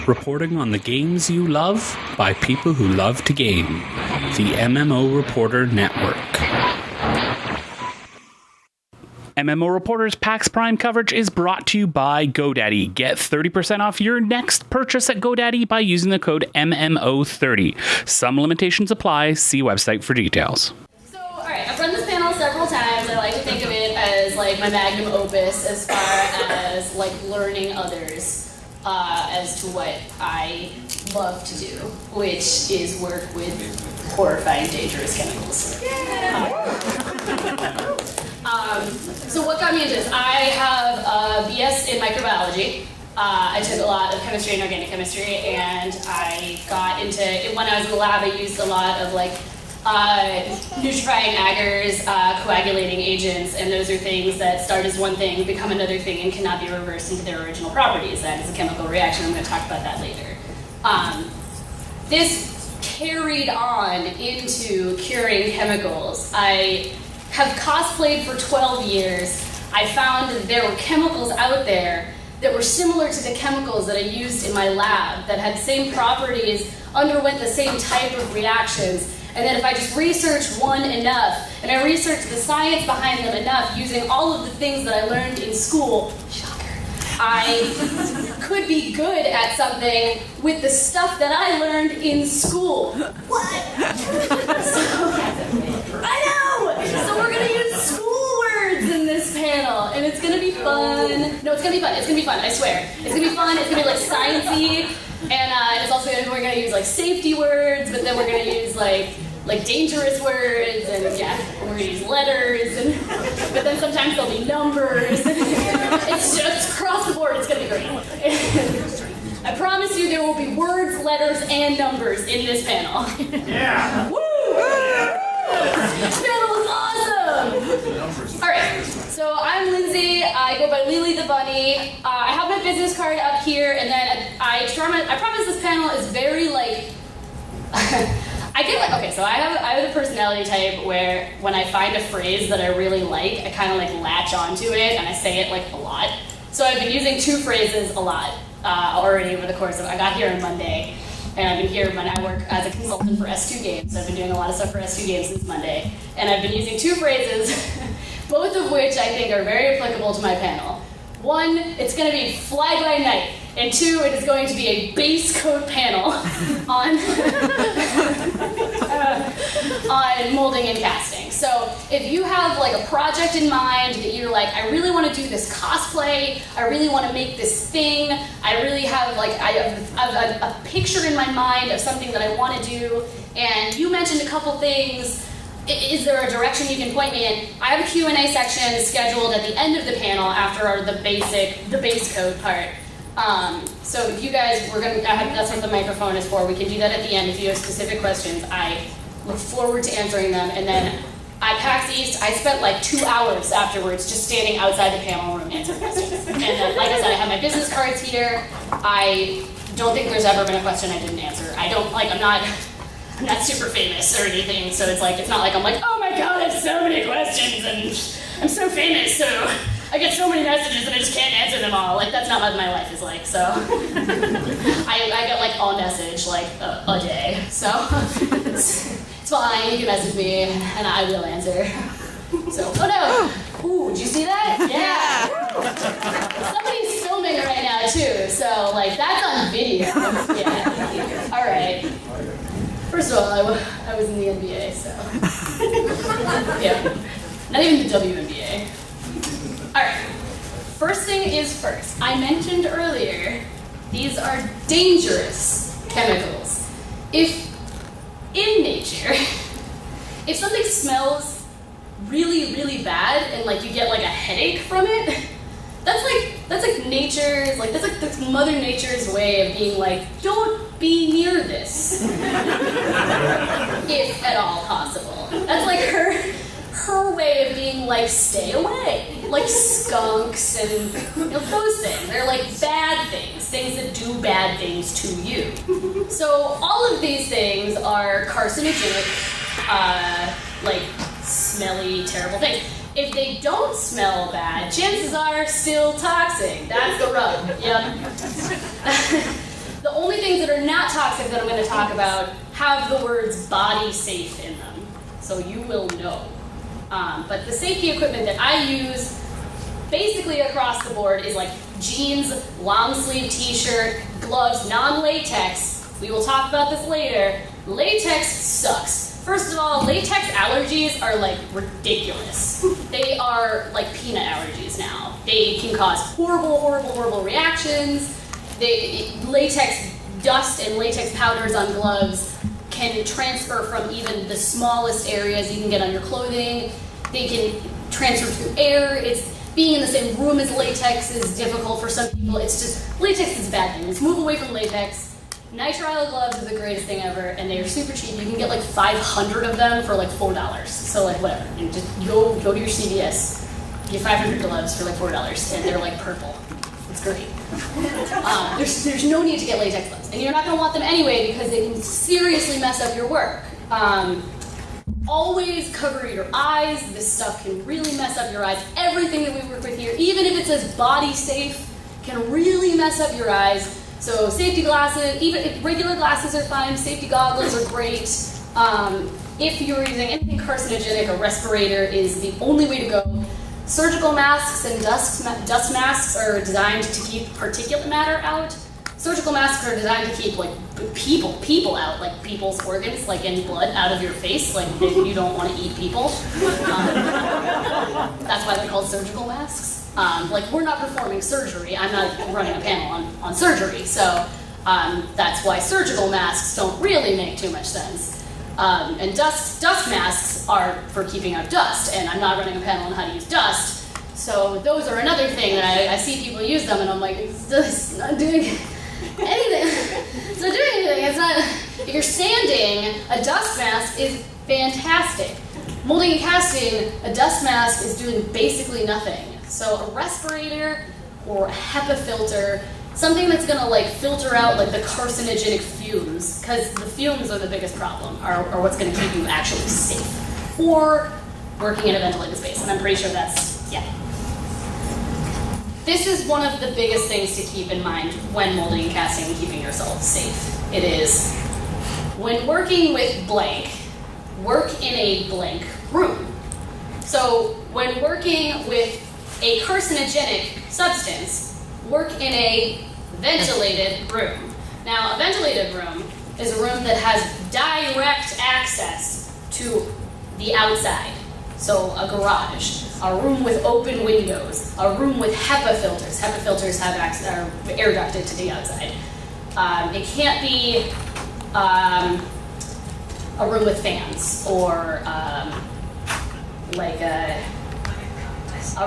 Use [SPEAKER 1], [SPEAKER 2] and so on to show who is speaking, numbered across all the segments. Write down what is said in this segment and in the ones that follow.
[SPEAKER 1] reporting on the games you love by people who love to game. The MMO Reporter Network. MMO Reporter's PAX Prime coverage is brought to you by GoDaddy. Get 30% off your next purchase at GoDaddy by using the code MMO30. Some limitations apply. See website for details.
[SPEAKER 2] So, alright, I've run this panel several times. I like to think of it as like my magnum opus as far as like learning others as to what I love to do, which is work with horrifying, dangerous chemicals. So what got me into this? I have a BS in microbiology. I took a lot of chemistry and organic chemistry, and I got into it when I was in the lab. I used a lot of like nutrifying agars, coagulating agents, and those are things that start as one thing, become another thing, and cannot be reversed into their original properties. That is a chemical reaction. I'm going to talk about that later. This carried on into curing chemicals. I have cosplayed for 12 years. I found that there were chemicals out there that were similar to the chemicals that I used in my lab, that had the same properties, underwent the same type of reactions, and then if I just researched one enough, and I researched the science behind them enough, using all of the things that I learned in school, shocker, I could be good at something with the stuff that I learned in school. What? I know! So we're gonna use school words in this panel, and it's gonna be fun. No, it's gonna be fun. It's gonna be fun, I swear. It's gonna be fun, it's gonna be like sciencey, and it's also we're gonna use like safety words, but then we're gonna use like dangerous words, and yeah, we're gonna use letters, but then sometimes there'll be numbers. It's just across the board, it's gonna be great. I promise you there will be words, letters, and numbers in this panel.
[SPEAKER 3] Yeah!
[SPEAKER 2] Woo! This panel is awesome! Alright, so I'm Lindsay, I go by Leeleethebunny. I have my business card up here, and then I promise this panel is very like... I have a personality type where when I find a phrase that I really like, I kind of like latch onto it and I say it like a lot. So I've been using two phrases a lot already over the course of, I got here on Monday, and I've been here when I work as a consultant for S2 Games. I've been doing a lot of stuff for S2 Games since Monday, and I've been using two phrases, both of which I think are very applicable to my panel. One, it's going to be fly by night, and two, it is going to be a base coat panel on on molding and casting. So if you have like a project in mind that you're like, I really want to do this cosplay, I really want to make this thing, I really have like, I have a picture in my mind of something that I want to do, and you mentioned a couple things, is there a direction you can point me in? I have a Q&A section scheduled at the end of the panel after the base code part. So if you guys, that's what the microphone is for. We can do that at the end if you have specific questions. I look forward to answering them. And then at PAX East, I spent like 2 hours afterwards just standing outside the panel room answering questions. And then, like I said, I have my business cards here. I don't think there's ever been a question I didn't answer. I'm not super famous or anything, so it's not like I'm like, oh my god, I have so many questions and I'm so famous, so I get so many messages and I just can't answer them all. Like, that's not what my life is like, so I get like a message like a day, so it's fine, you can message me and I will answer. So, oh no! Ooh, did you see that? Yeah! Somebody's filming right now too, so like that's on video. Yeah. Alright. First of all, I was in the NBA, so yeah, not even the WNBA. All right, first thing is first. I mentioned earlier, these are dangerous chemicals. If in nature, if something smells really, really bad and like you get like a headache from it, that's like nature's, like that's Mother Nature's way of being like, don't be near this, if at all possible. That's like her way of being like, stay away. Like skunks and those things. They're like bad things that do bad things to you. So all of these things are carcinogenic, like smelly, terrible things. If they don't smell bad, chances are still toxic. That's the rub. Yep. The only things that are not toxic that I'm going to talk about have the words body safe in them, so you will know. But the safety equipment that I use basically across the board is like jeans, long sleeve t-shirt, gloves, non-latex. We will talk about this later. Latex sucks. First of all, latex allergies are like ridiculous. They are like peanut allergies now. They can cause horrible reactions. Latex dust and latex powders on gloves can transfer from even the smallest areas you can get on your clothing. They can transfer through air. Being in the same room as latex is difficult for some people. It's just, latex is a bad thing. Let's move away from latex. Nitrile gloves are the greatest thing ever, and they are super cheap. You can get like 500 of them for like $4. So like whatever, and just go to your CVS, get 500 gloves for like $4, and they're like purple. It's great. There's no need to get latex gloves, and you're not going to want them anyway because they can seriously mess up your work. Always cover your eyes. This stuff can really mess up your eyes. Everything that we work with here, even if it says body safe, can really mess up your eyes. So safety glasses, even if regular glasses are fine, safety goggles are great. If you're using anything carcinogenic, a respirator is the only way to go. Surgical masks and dust masks are designed to keep particulate matter out. Surgical masks are designed to keep like people out, like people's organs, like any blood out of your face, like if you don't want to eat people. That's why they're called surgical masks. Like we're not performing surgery. I'm not running a panel on surgery, so that's why surgical masks don't really make too much sense. And dust masks are for keeping out dust, and I'm not running a panel on how to use dust. So those are another thing that I see people use them, and I'm like, it's not doing anything. It's not doing anything. It's not. If you're sanding, a dust mask is fantastic. Molding and casting, a dust mask is doing basically nothing. So a respirator or a HEPA filter, something that's gonna like filter out like the carcinogenic fumes, because the fumes are the biggest problem, are what's gonna keep you actually safe. Or working in a ventilated space, and I'm pretty sure that's, yeah. This is one of the biggest things to keep in mind when molding and casting and keeping yourself safe. It is, when working with blank, work in a blank room. So when working with a carcinogenic substance, work in a ventilated room. Now, a ventilated room is a room that has direct access to the outside. So a garage, a room with open windows, a room with HEPA filters. HEPA filters have access, are air ducted to the outside. It can't be a room with fans or like a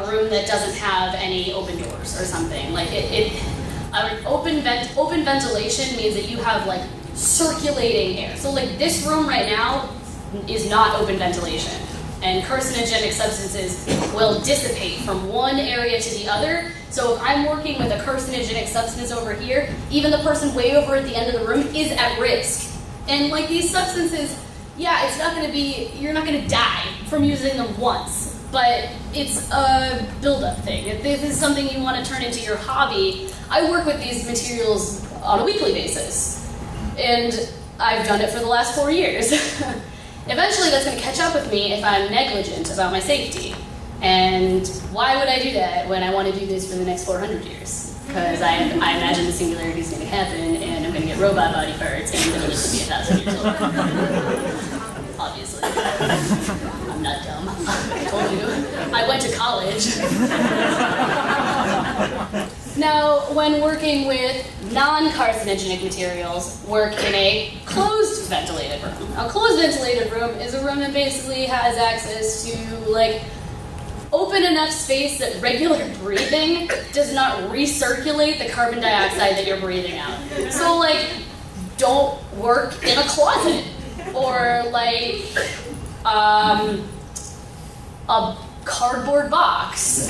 [SPEAKER 2] room that doesn't have any open doors or something. Like open ventilation means that you have like circulating air. So like this room right now is not open ventilation, and carcinogenic substances will dissipate from one area to the other. So if I'm working with a carcinogenic substance over here, even the person way over at the end of the room is at risk. And like these substances, yeah, it's not going to be, you're not going to die from using them once, but it's a build-up thing. If this is something you want to turn into your hobby, I work with these materials on a weekly basis, and I've done it for the last 4 years. Eventually that's going to catch up with me if I'm negligent about my safety. And why would I do that when I want to do this for the next 400 years? Because I imagine the singularity is going to happen, and I'm going to get robot body parts, and I'm going to live to be 1,000 years old. Obviously. I'm not dumb. I told you. I went to college. Now, when working with non-carcinogenic materials, work in a closed ventilated room. A closed ventilated room is a room that basically has access to, like, open enough space that regular breathing does not recirculate the carbon dioxide that you're breathing out. So, like, don't work in a closet, or like a cardboard box.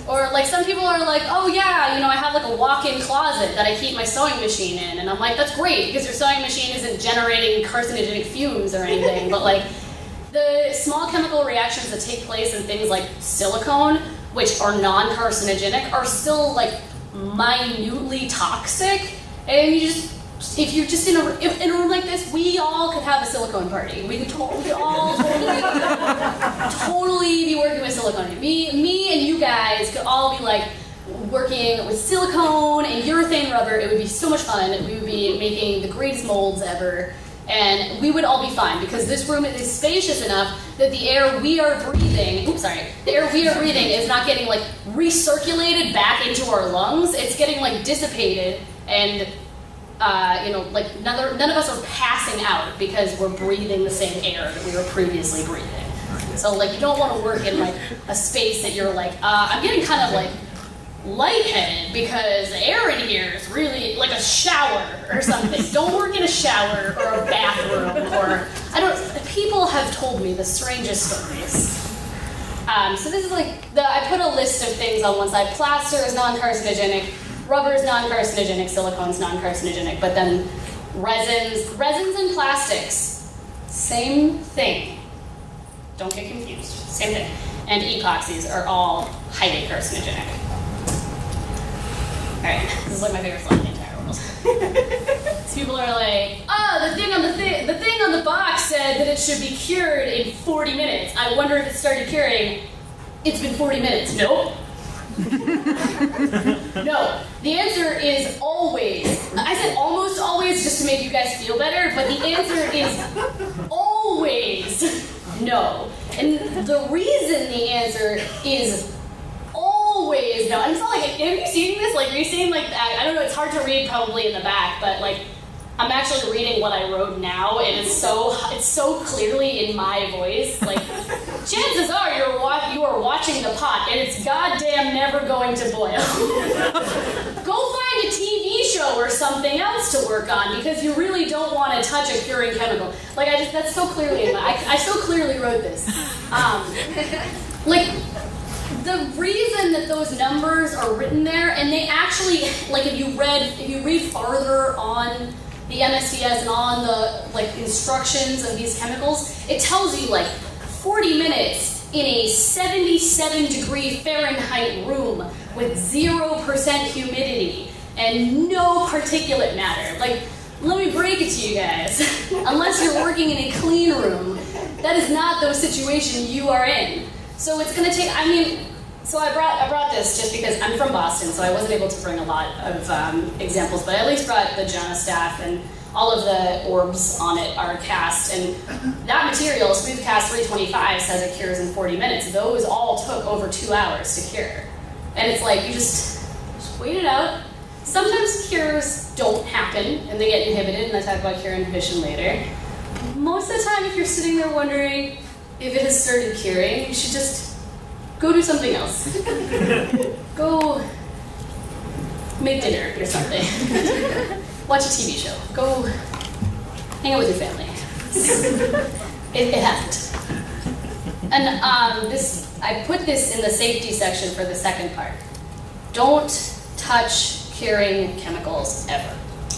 [SPEAKER 2] Or like some people are like, oh yeah, you know, I have like a walk-in closet that I keep my sewing machine in, and I'm like, that's great because your sewing machine isn't generating carcinogenic fumes or anything, but like the small chemical reactions that take place in things like silicone, which are non-carcinogenic, are still like minutely toxic, And you just, if you're just in a room like this, we all could have a silicone party. We could all totally be working with silicone. Me and you guys could all be like working with silicone and urethane rubber. It would be so much fun. We would be making the greatest molds ever. And we would all be fine because this room is spacious enough that the air we are breathing, the air we are breathing is not getting like recirculated back into our lungs. It's getting like dissipated and like none of us are passing out because we're breathing the same air that we were previously breathing. So like you don't want to work in like a space that you're like, I'm getting kind of like lightheaded because the air in here is really like a shower or something. Don't work in a shower or a bathroom or people have told me the strangest stories. So this is like I put a list of things on one side. Plaster is non-carcinogenic, rubber is non-carcinogenic, silicone's non-carcinogenic, but then resins and plastics, same thing. Don't get confused, same thing. And epoxies are all highly carcinogenic. Alright, this is like my favorite slide in the entire world. So people are like, the thing on the box said that it should be cured in 40 minutes. I wonder if it started curing. It's been 40 minutes. Nope. No. The answer is always. I said almost always just to make you guys feel better, but the answer is always no. And the reason the answer is always no. And it's not like, have you seen this? Like, are you seeing like, I don't know, it's hard to read probably in the back, but like, I'm actually reading what I wrote now. It's so clearly in my voice. Like, chances are you are watching the pot and it's goddamn never going to boil. Go find a TV show or something else to work on because you really don't want to touch a curing chemical. Like, that's so clearly in my, I so clearly wrote this. Like, the reason that those numbers are written there, and they actually, like if you read farther on the MSDS and on the like instructions of these chemicals, it tells you like 40 minutes in a 77-degree Fahrenheit room with 0% humidity and no particulate matter. Like, let me break it to you guys. Unless you're working in a clean room, that is not the situation you are in. So it's going to take, so I brought this just because I'm from Boston, so I wasn't able to bring a lot of examples, but I at least brought the Jana staff, and all of the orbs on it are cast, and that material, Smooth Cast 325, says it cures in 40 minutes. Those all took over 2 hours to cure. And it's like, you just wait it out. Sometimes cures don't happen, and they get inhibited, and I talk about cure inhibition later. Most of the time, if you're sitting there wondering if it has started curing, you should just go do something else. Go make dinner or something. Watch a TV show. Go hang out with your family. It hasn't. And I put this in the safety section for the second part. Don't touch curing chemicals ever,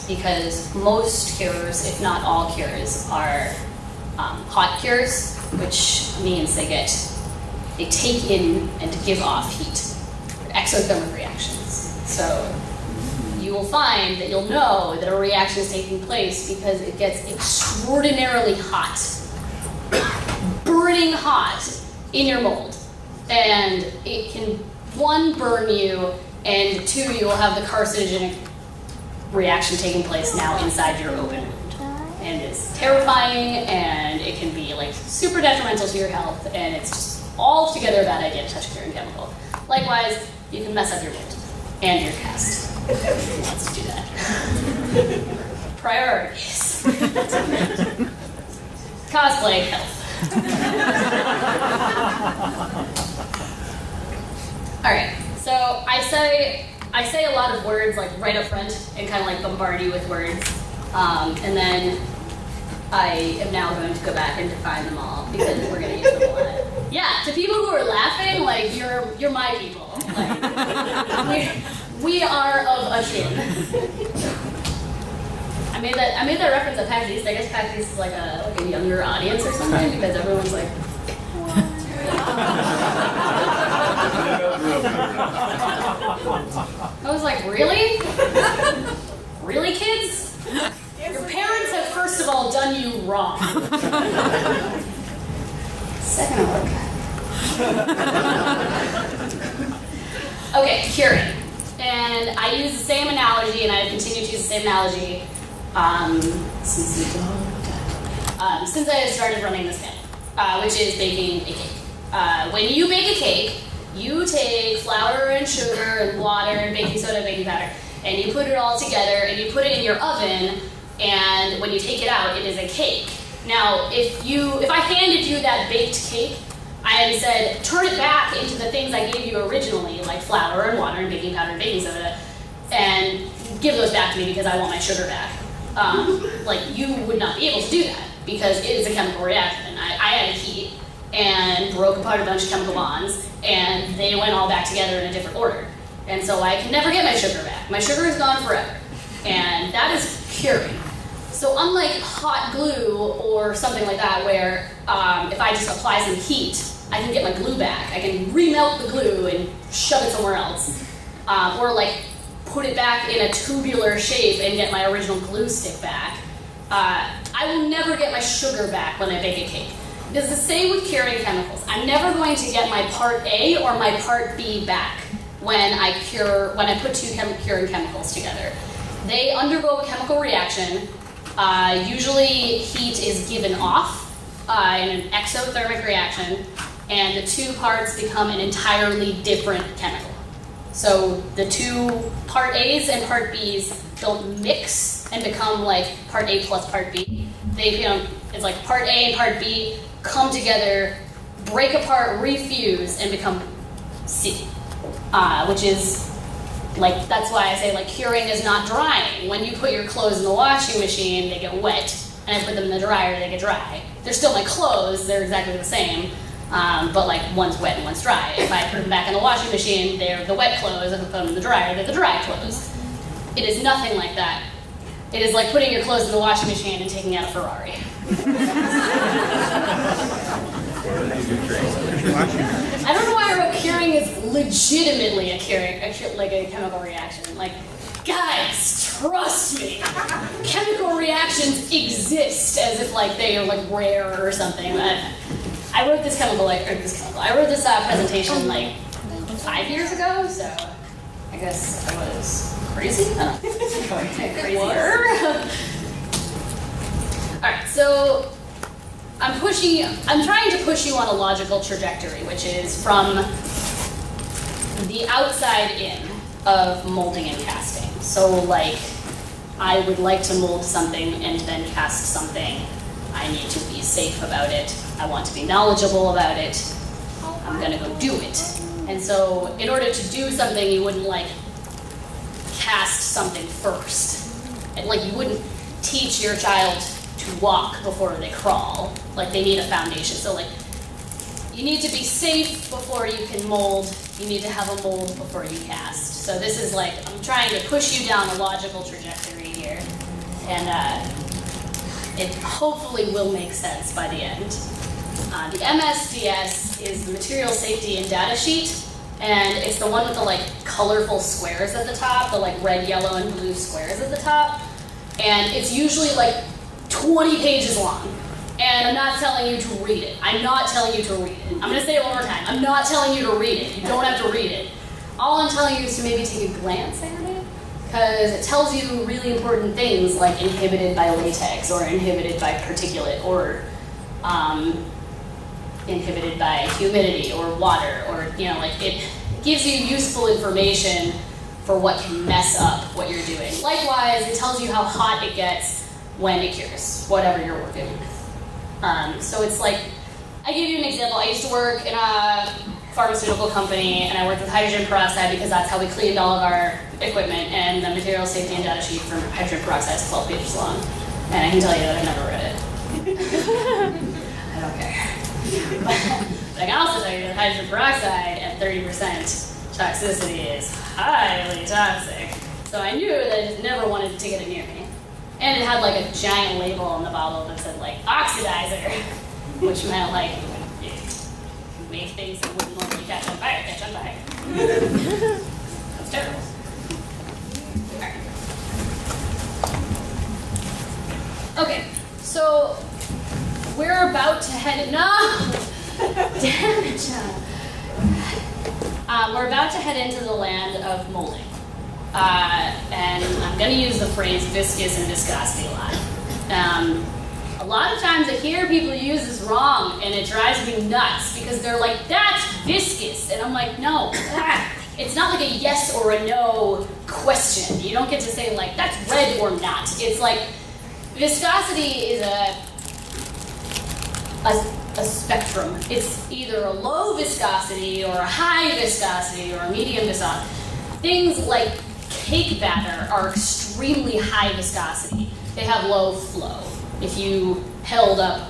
[SPEAKER 2] because most cures, if not all cures, are hot cures, which means they take in and give off heat, exothermic reactions. So you will find that you'll know that a reaction is taking place because it gets extraordinarily hot, burning hot in your mold. And it can, 1, burn you, and 2, you will have the carcinogenic reaction taking place now inside your open wound. And it's terrifying, and it can be like super detrimental to your health, and it's just altogether a bad idea to touch a curing chemical. Likewise, you can mess up your mold and your cast. Let's do that. Priorities. Cosplay health. Alright, so I say a lot of words like right up front and kind of like bombard you with words. And then I am now going to go back and define them all because we're going to use them a lot. Yeah, to people who are laughing, like, you're my people. Like, we are of a kin. I made that reference at PAX East. I guess PAX East is like a younger audience or something because everyone's like, what? I was like, really? Really, kid? done you wrong. Second Undercut. Okay, curing. And I use the same analogy, and I continue to use the same analogy since I started running this channel, which is baking a cake. When you bake a cake, you take flour and sugar and water and baking soda and baking powder, and you put it all together, and you put it in your oven, and when you take it out, it is a cake. Now, if I handed you that baked cake, I had said, turn it back into the things I gave you originally, like flour and water and baking powder and baking soda, and give those back to me because I want my sugar back. Like, you would not be able to do that because it is a chemical reaction. I added heat and broke apart a bunch of chemical bonds, and they went all back together in a different order. And so I can never get my sugar back. My sugar is gone forever. And that is curing. So unlike hot glue or something like that, where if I just apply some heat, I can get my glue back. I can remelt the glue and shove it somewhere else. Or like put it back in a tubular shape and get my original glue stick back. I will never get my sugar back when I bake a cake. It's the same with curing chemicals. I'm never going to get my part A or my part B back when I put two curing chemicals together. They undergo a chemical reaction. Usually heat is given off in an exothermic reaction, and the two parts become an entirely different chemical. So the two part A's and part B's don't mix and become like part A plus part B. It's like part A and part B come together, break apart, refuse, and become C, which is like, that's why I say like curing is not drying. When you put your clothes in the washing machine, they get wet, and I put them in the dryer, they get dry. They're still my clothes, they're exactly the same, but like one's wet and one's dry. If I put them back in the washing machine, they're the wet clothes. If I put them in the dryer, they're the dry clothes. It is nothing like that. It is like putting your clothes in the washing machine and taking out a Ferrari. I don't know why I wrote curing is legitimately a chemical reaction. Like, guys, trust me. Chemical reactions exist as if like they are like rare or something. I wrote this presentation like 5 years ago, so I guess I was crazy. I don't know. Crazier. All right, so I'm trying to push you on a logical trajectory, which is from the outside in of molding and casting. So like, I would like to mold something and then cast something. I need to be safe about it. I want to be knowledgeable about it. I'm gonna go do it. And so in order to do something, you wouldn't like cast something first. Like you wouldn't teach your child to walk before they crawl. Like they need a foundation. So like, you need to be safe before you can mold. You need to have a mold before you cast. So this is like, I'm trying to push you down a logical trajectory here. And it hopefully will make sense by the end. The MSDS is the Material Safety and Data Sheet. And it's the one with the like colorful squares at the top, the like red, yellow, and blue squares at the top. And it's usually like 20 pages long. And I'm not telling you to read it. I'm not telling you to read it. I'm going to say it one more time. I'm not telling you to read it. You don't have to read it. All I'm telling you is to maybe take a glance at it, because it tells you really important things like inhibited by latex, or inhibited by particulate, or inhibited by humidity or water, or, you know, like it gives you useful information for what can mess up what you're doing. Likewise, it tells you how hot it gets when it cures, whatever you're working with. So it's like, I give you an example. I used to work in a pharmaceutical company, and I worked with hydrogen peroxide because that's how we cleaned all of our equipment, and the material safety and data sheet for hydrogen peroxide is 12 pages long. And I can tell you that I've never read it. I don't care. But I can also tell you that hydrogen peroxide at 30% toxicity is highly toxic. So I knew that I just never wanted to get it near me. And it had like a giant label on the bottle that said like oxidizer, which meant like make things that wouldn't normally catch on fire, catch on fire. That's terrible. All right. Okay, so we're about to head, no! Damn it, John. We're about to head into the land of molding. And I'm going to use the phrase viscous and viscosity a lot. A lot of times I hear people use this wrong, and it drives me nuts because they're like, that's viscous. And I'm like, no, it's not like a yes or a no question. You don't get to say, like, that's red or not. It's like, viscosity is a spectrum. It's either a low viscosity or a high viscosity or a medium viscosity. Things like cake batter are extremely high viscosity. They have low flow. If you held up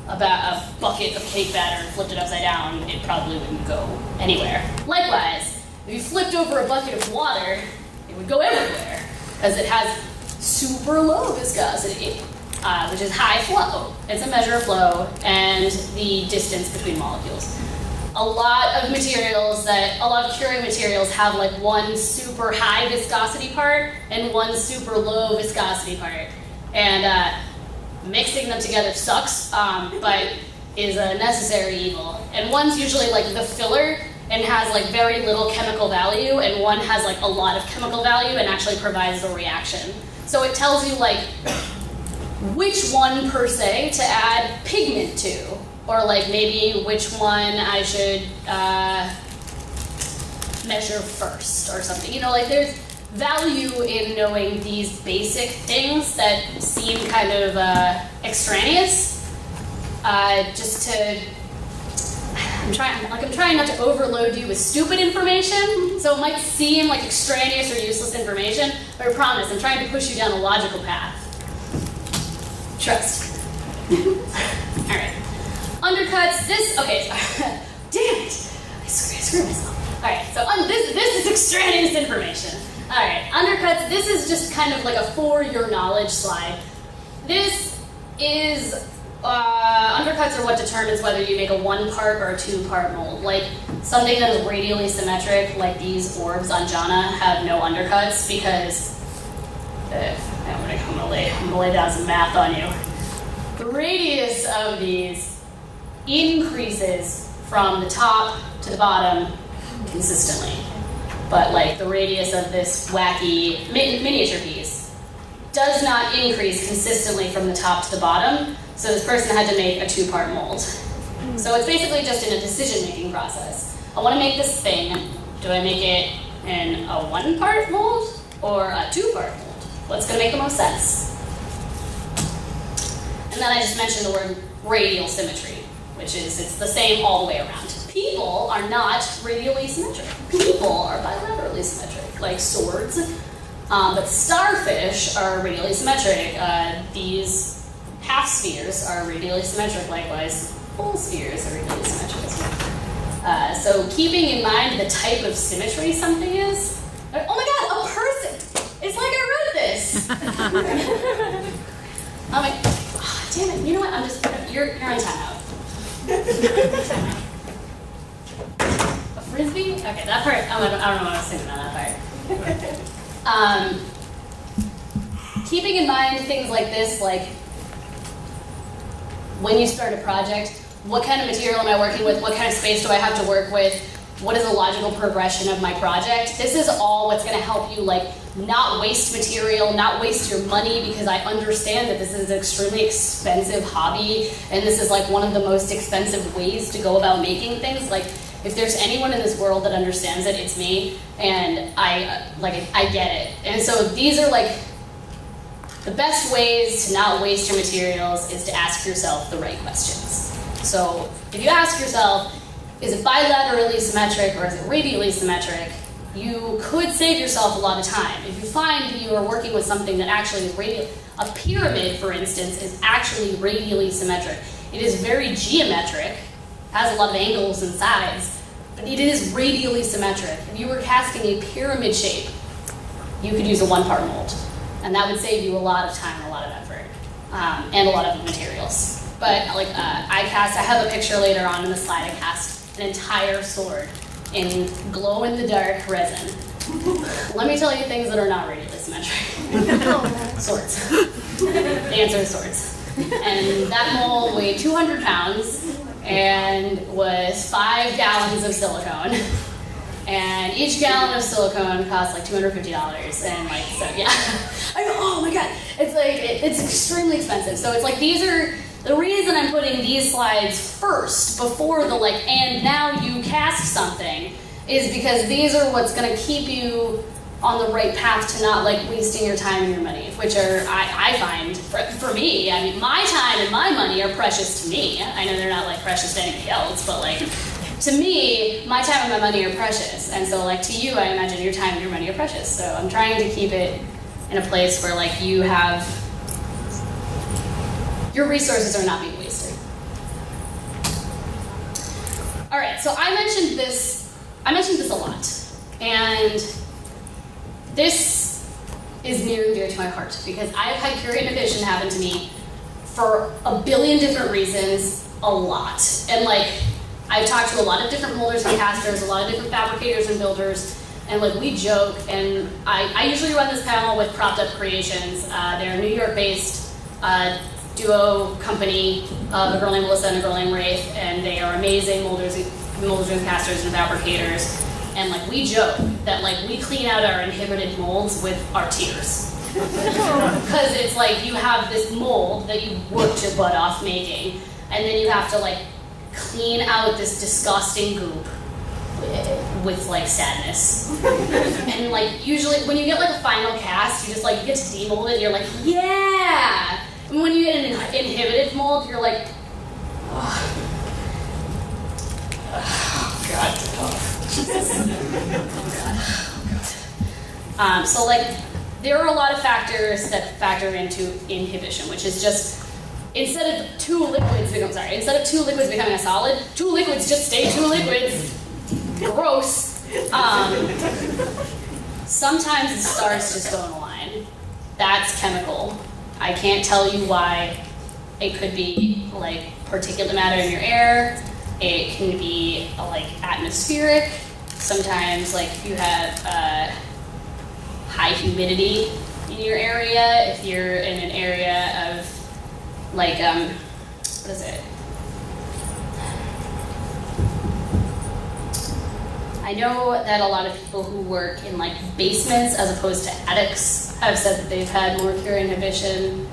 [SPEAKER 2] about a bucket of cake batter and flipped it upside down, it probably wouldn't go anywhere. Likewise, if you flipped over a bucket of water, it would go everywhere because it has super low viscosity, which is high flow. It's a measure of flow and the distance between molecules. A lot of curing materials have like one super high viscosity part and one super low viscosity part. And mixing them together sucks, but is a necessary evil. And one's usually like the filler and has like very little chemical value, and one has like a lot of chemical value and actually provides a reaction. So it tells you like which one per se to add pigment to, or like maybe which one I should measure first or something. You know, like there's value in knowing these basic things that seem kind of extraneous. Just to, I'm trying not to overload you with stupid information, so it might seem like extraneous or useless information, but I promise I'm trying to push you down a logical path. Trust. All right. Undercuts. Okay. Damn it! I screwed myself. All right. So this is extraneous information. All right. Undercuts. This is just kind of like a for your knowledge slide. This is undercuts are what determines whether you make a 1-part or a 2-part mold. Like something that is radially symmetric, like these orbs on Jana, have no undercuts because I'm gonna lay down some math on you. The radius of these increases from the top to the bottom consistently. But like the radius of this wacky miniature piece does not increase consistently from the top to the bottom, so this person had to make a 2-part mold. So it's basically just in a decision-making process. I want to make this thing. Do I make it in a 1-part mold or a 2-part mold? What's going to make the most sense? And then I just mentioned the word radial symmetry, which is it's the same all the way around. People are not radially symmetric. People are bilaterally symmetric, like swords. But starfish are radially symmetric. These half spheres are radially symmetric, likewise. Full spheres are radially symmetric as well. So keeping in mind the type of symmetry something is. Oh my god, a person! It's like I wrote this! I'm like, oh, damn it, you know what? You're on timeout. A frisbee? Okay, that part, I don't know what I was thinking on that part. Keeping in mind things like this, like when you start a project, what kind of material am I working with? What kind of space do I have to work with? What is the logical progression of my project? This is all what's going to help you like not waste material, not waste your money, because I understand that this is an extremely expensive hobby, and this is like one of the most expensive ways to go about making things. Like, if there's anyone in this world that understands it, it's me, and I get it. And so these are like the best ways to not waste your materials is to ask yourself the right questions. So if you ask yourself, is it bilaterally symmetric or is it radially symmetric? You could save yourself a lot of time. If you find that you are working with something that actually is radial, a pyramid, for instance, is actually radially symmetric. It is very geometric, has a lot of angles and sides, but it is radially symmetric. If you were casting a pyramid shape, you could use a 1-part mold, and that would save you a lot of time and a lot of effort, and a lot of materials. But like I have a picture later on in the slide. I cast an entire sword in glow-in-the-dark resin. Let me tell you things that are not radially symmetric. Swords. The answer is swords. And that mold weighed 200 pounds and was 5 gallons of silicone. And each gallon of silicone costs like $250. And like, so yeah. Oh my God. It's like, it's extremely expensive. So it's like, these are, the reason I'm putting these slides first before the like, and now you cast something, is because these are what's gonna keep you on the right path to not like wasting your time and your money, which are, I find, for me, I mean, my time and my money are precious to me. I know they're not like precious to anybody else, but like, to me, my time and my money are precious. And so like to you, I imagine your time and your money are precious. So I'm trying to keep it in a place where like you have, your resources are not being wasted. All right, so I mentioned this a lot. And this is near and dear to my heart because I have had cure inhibition happen to me for a billion different reasons, a lot. And like, I've talked to a lot of different molders and casters, a lot of different fabricators and builders, and like we joke, and I usually run this panel with Propped Up Creations. They're a New York-based duo company, a girl named Melissa and a girl named Wraith, and they are amazing molders and casters and fabricators. And like we joke that like we clean out our inhibited molds with our tears. Because it's like you have this mold that you worked your butt off making, and then you have to like clean out this disgusting goop with like sadness. And like usually when you get like a final cast, you just like you get to demold it and you're like, yeah! And when you get an inhibited mold, you're like, oh God. Oh God. So like there are a lot of factors that factor into inhibition, which is just instead of two liquids becoming a solid, two liquids just stay two liquids. Gross. Sometimes the stars just don't align. That's chemical. I can't tell you why. It could be like particulate matter in your air. It can be like atmospheric. Sometimes like if you have high humidity in your area, if you're in an area of like, what is it? I know that a lot of people who work in like basements as opposed to attics have said that they've had more cure inhibition.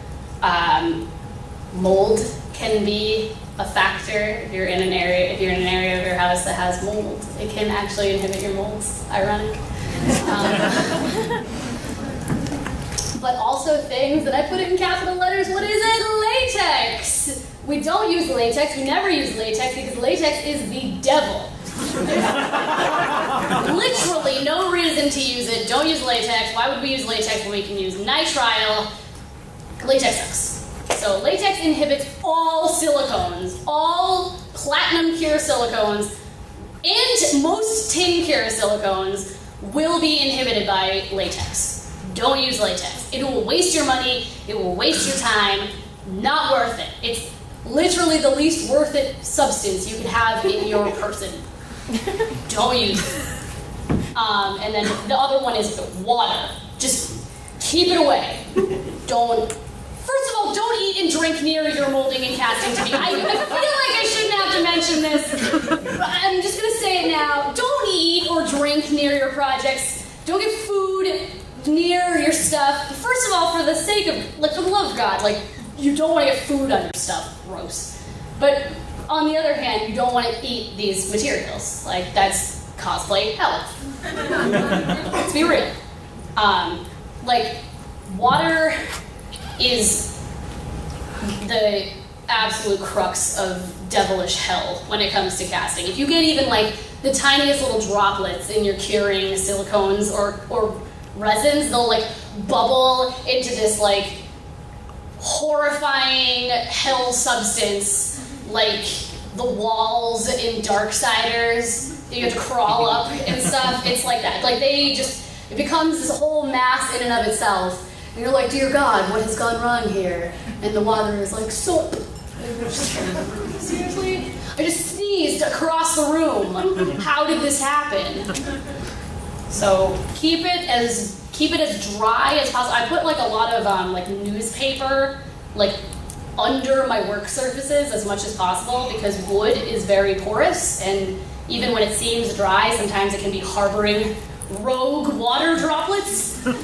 [SPEAKER 2] Mold can be a factor. If you're in an area of your house that has mold, it can actually inhibit your molds. Ironic. But also things that I put in capital letters. What is it? Latex. We don't use latex. We never use latex because latex is the devil. Literally no reason to use it. Don't use latex. Why would we use latex when we can use nitrile? Latex sucks. So latex inhibits all silicones, all platinum cure silicones, and most tin cure silicones will be inhibited by latex. Don't use latex. It will waste your money. It will waste your time. Not worth it. It's literally the least worth it substance you could have in your person. Don't use it. And then the other one is water. Just keep it away. First of all, don't eat and drink near your molding and casting to me. I feel like I shouldn't have to mention this. I'm just going to say it now. Don't eat or drink near your projects. Don't get food near your stuff. First of all, for the sake of, like, for the love of God, like, you don't want to get food on your stuff. Gross. But on the other hand, you don't want to eat these materials. Like, that's cosplay hell. Let's be real. Like, water is the absolute crux of devilish hell when it comes to casting. If you get even, like, the tiniest little droplets in your curing silicones or resins, they'll, like, bubble into this, like, horrifying hell substance, like the walls in Darksiders that you have to crawl up and stuff. It's like that. Like it becomes this whole mass in and of itself. And you're like, dear God, what has gone wrong here? And the water is like, soap. Seriously? I just sneezed across the room. How did this happen? So keep it as dry as possible. I put like a lot of like newspaper, like under my work surfaces as much as possible because wood is very porous, and even when it seems dry, sometimes it can be harboring rogue water droplets. And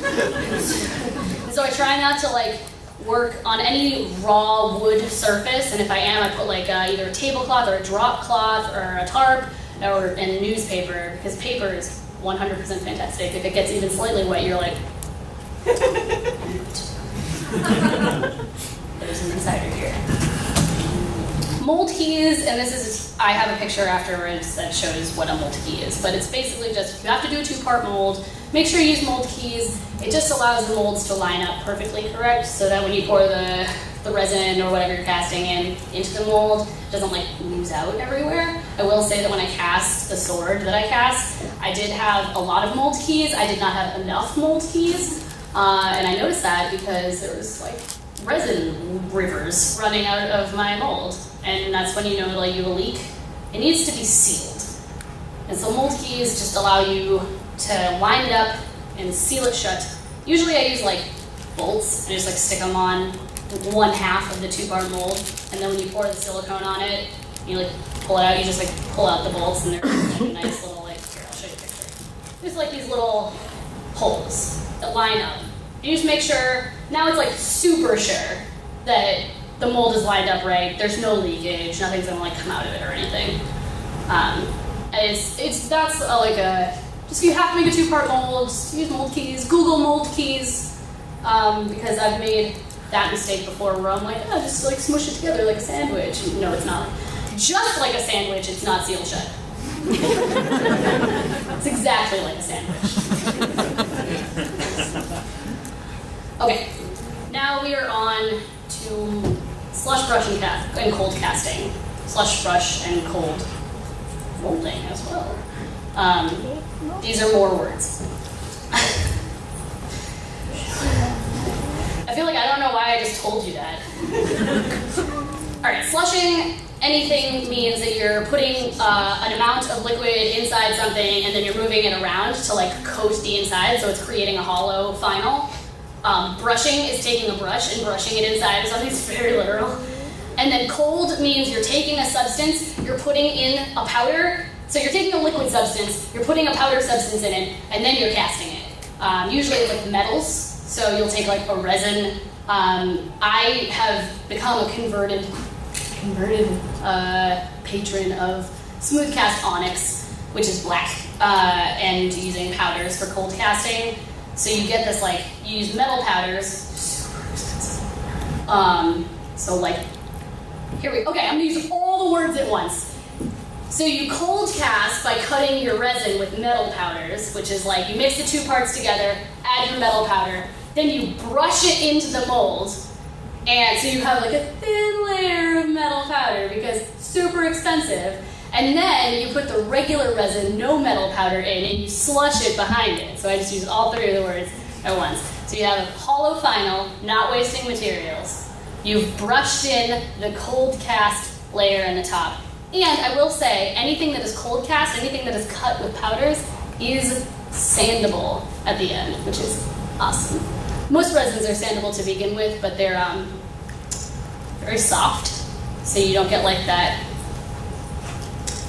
[SPEAKER 2] so I try not to like work on any raw wood surface, and if I am, I put like either a tablecloth or a drop cloth or a tarp or and newspaper, because paper is 100% fantastic. If it gets even slightly wet, you're like, there's an insider here. Mold keys, and this is, I have a picture afterwards that shows what a mold key is, but it's basically just, if you have to do a 2-part mold, make sure you use mold keys. It just allows the molds to line up perfectly correct, so that when you pour the resin or whatever you're casting into the mold, it doesn't like ooze out everywhere. I will say that when I cast the sword that I cast, I did have a lot of mold keys. I did not have enough mold keys, and I noticed that because there was like resin rivers running out of my mold, and that's when you know like you have a leak. It needs to be sealed, and so mold keys just allow you to line it up and seal it shut. Usually I use like bolts and just like stick them on 1/2 of the 2-part mold, and then when you pour the silicone on it, you like pull it out, you just like pull out the bolts, and they're like a nice little like, here, I'll show you a picture. There's like these little holes that line up. You just make sure, now it's like super sure that the mold is lined up right, there's no leakage, nothing's gonna like come out of it or anything. That's just if you have to make a 2-part mold, just use mold keys, Google mold keys, because I've made that mistake before where I'm like, oh, just like smush it together like a sandwich. No, it's not. Just like a sandwich, it's not sealed shut. It's exactly like a sandwich. Okay, now we are on to slush brush and cold casting. Slush brush and cold molding as well. These are more words. I feel like I don't know why I just told you that. Alright, slushing anything means that you're putting an amount of liquid inside something and then you're moving it around to like coat the inside, so it's creating a hollow final. Brushing is taking a brush and brushing it inside of something. It's very literal. And then cold means you're taking a substance, you're putting in a powder. So you're taking a liquid substance, you're putting a powder substance in it, and then you're casting it. Usually it's like metals, so you'll take like a resin. I have become a converted patron of smooth cast onyx, which is black, and using powders for cold casting. So you get this like, you use metal powders, super expensive. So like, okay, I'm gonna use all the words at once. So you cold cast by cutting your resin with metal powders, which is like, you mix the 2 parts together, add your metal powder, then you brush it into the mold, and so you have like a thin layer of metal powder because it's super expensive, and then you put the regular resin, no metal powder in, and you slush it behind it. So I just use all 3 of the words at once. So you have a hollow final, not wasting materials. You've brushed in the cold cast layer in the top. And I will say, anything that is cold cast, anything that is cut with powders, is sandable at the end, which is awesome. Most resins are sandable to begin with, but they're very soft, so you don't get like that.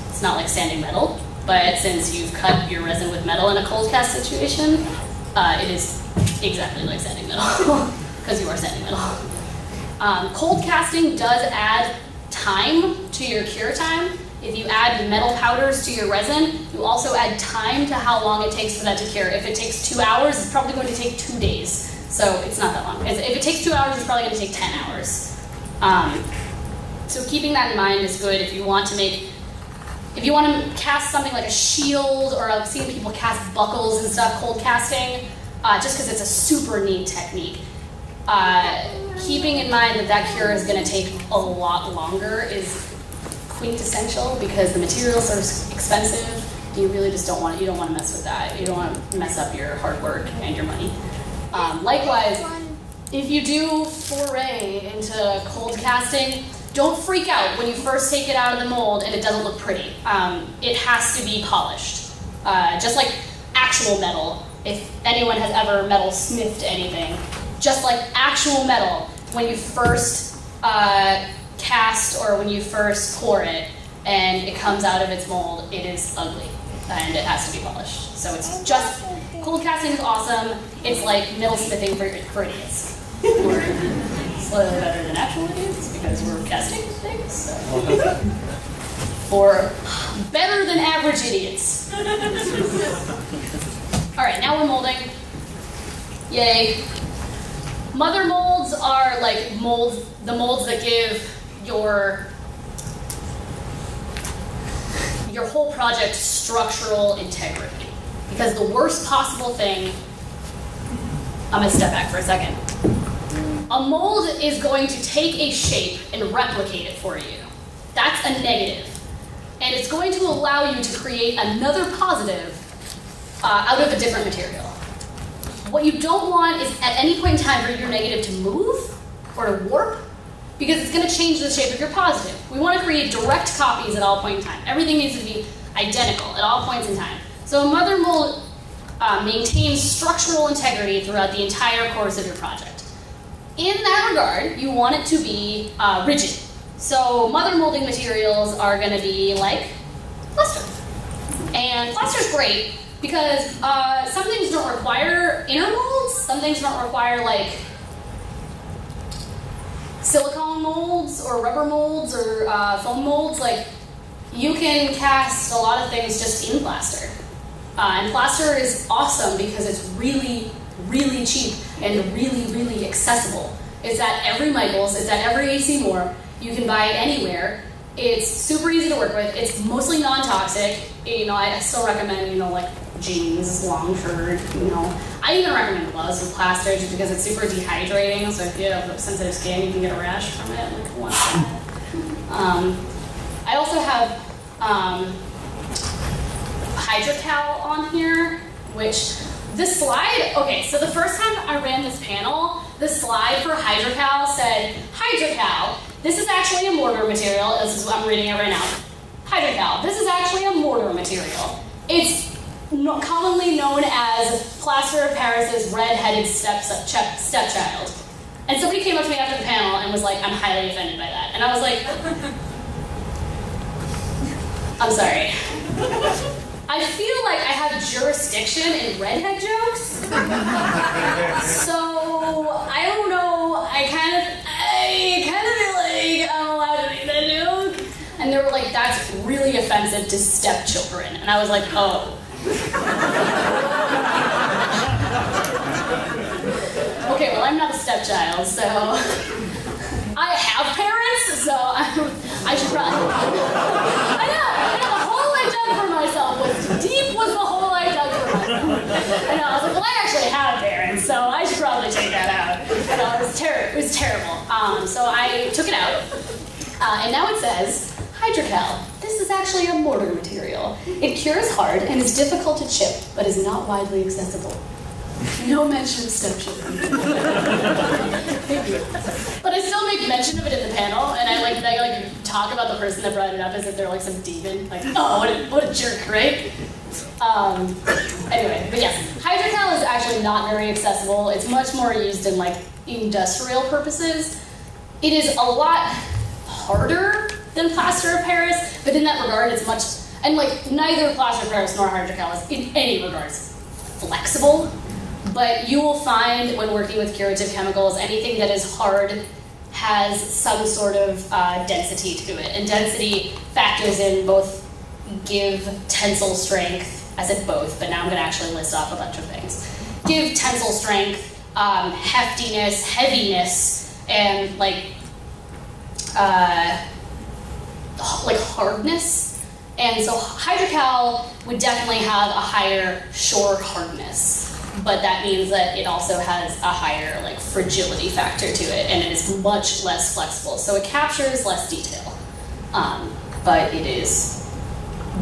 [SPEAKER 2] It's not like sanding metal, but since you've cut your resin with metal in a cold cast situation, it is exactly like sanding metal, because you are sanding metal. Cold casting does add time to your cure time. If you add metal powders to your resin, you also add time to how long it takes for that to cure. If it takes 2 hours, it's probably going to take 2 days. So it's not that long. If it takes 2 hours, it's probably going to take 10 hours. So keeping that in mind is good if you want to cast something like a shield, or I've seen people cast buckles and stuff, cold casting, just because it's a super neat technique. Keeping in mind that that cure is going to take a lot longer is quintessential, because the materials are expensive. You really just don't want to mess with that. You don't want to mess up your hard work and your money. Likewise, if you do foray into cold casting, don't freak out when you first take it out of the mold and it doesn't look pretty. It has to be polished. Just like actual metal, if anyone has ever metal smithed anything, just like actual metal, when you first cast or when you first pour it and it comes out of its mold, it is ugly and it has to be polished. So it's just, cold casting is awesome. It's like metal smithing for idiots. We're slightly better than actual idiots because we're casting things. So. For better than average idiots. All right, now we're molding. Yay. Mother molds are like the molds that give your whole project structural integrity. Because the worst possible thing, I'm gonna step back for a second. A mold is going to take a shape and replicate it for you. That's a negative. And it's going to allow you to create another positive out of a different material. What you don't want is at any point in time for your negative to move or to warp, because it's going to change the shape of your positive. We want to create direct copies at all points in time. Everything needs to be identical at all points in time. So a mother mold maintains structural integrity throughout the entire course of your project. In that regard, you want it to be rigid. So mother molding materials are going to be like plaster. And plaster's great because some things don't require inner molds, some things don't require like silicone molds or rubber molds or foam molds. Like you can cast a lot of things just in plaster. And plaster is awesome because it's really, really cheap and really, really accessible. It's at every Michaels, it's at every AC Moore. You can buy it anywhere. It's super easy to work with. It's mostly non-toxic. You know, I still recommend, you know, like jeans, long shirt, you know. I even recommend gloves with plaster just because it's super dehydrating. So if you have sensitive skin, you can get a rash from it. Like once I also have Hydrocal on here, which the slide, okay, so the first time I ran this panel, the slide for Hydrocal said, Hydrocal, this is actually a mortar material. This is what I'm reading it right now. Hydrocal, this is actually a mortar material. It's commonly known as Plaster of Paris's red-headed stepchild. And somebody came up to me after the panel and was like, I'm highly offended by that. And I was like, I'm sorry. I feel like I have jurisdiction in redhead jokes. So, I don't know, I kind of feel like I'm allowed to make that joke. And they were like, that's really offensive to stepchildren. And I was like, oh. Okay, well, I'm not a stepchild, so I have parents, so I should probably. I know, the hole I dug for myself was deep was the hole I dug for myself. I know, I was like, well, I actually have parents, so I should probably take that out. It was terrible. So I took it out, and now it says, Hydrocal. This is actually a mortar material. It cures hard and is difficult to chip, but is not widely accessible. No mention of stepchildren. Thank you. But I still make mention of it in the panel, and I talk about the person that brought it up as if they're like some demon. Like, oh, what a jerk, right? Anyway, but yes, Hydrocal is actually not very accessible. It's much more used in like industrial purposes. It is a lot harder than Plaster of Paris, but in that regard, it's much, and like neither Plaster of Paris nor Hydrocal is in any regards flexible. But you will find when working with curative chemicals, anything that is hard has some sort of density to it. And density factors in both give tensile strength, I said both, but now I'm going to actually list off a bunch of things. Give tensile strength, heftiness, heaviness, and like hardness. And so Hydrocal would definitely have a higher shore hardness. But that means that it also has a higher like fragility factor to it, and it is much less flexible. So it captures less detail, but it is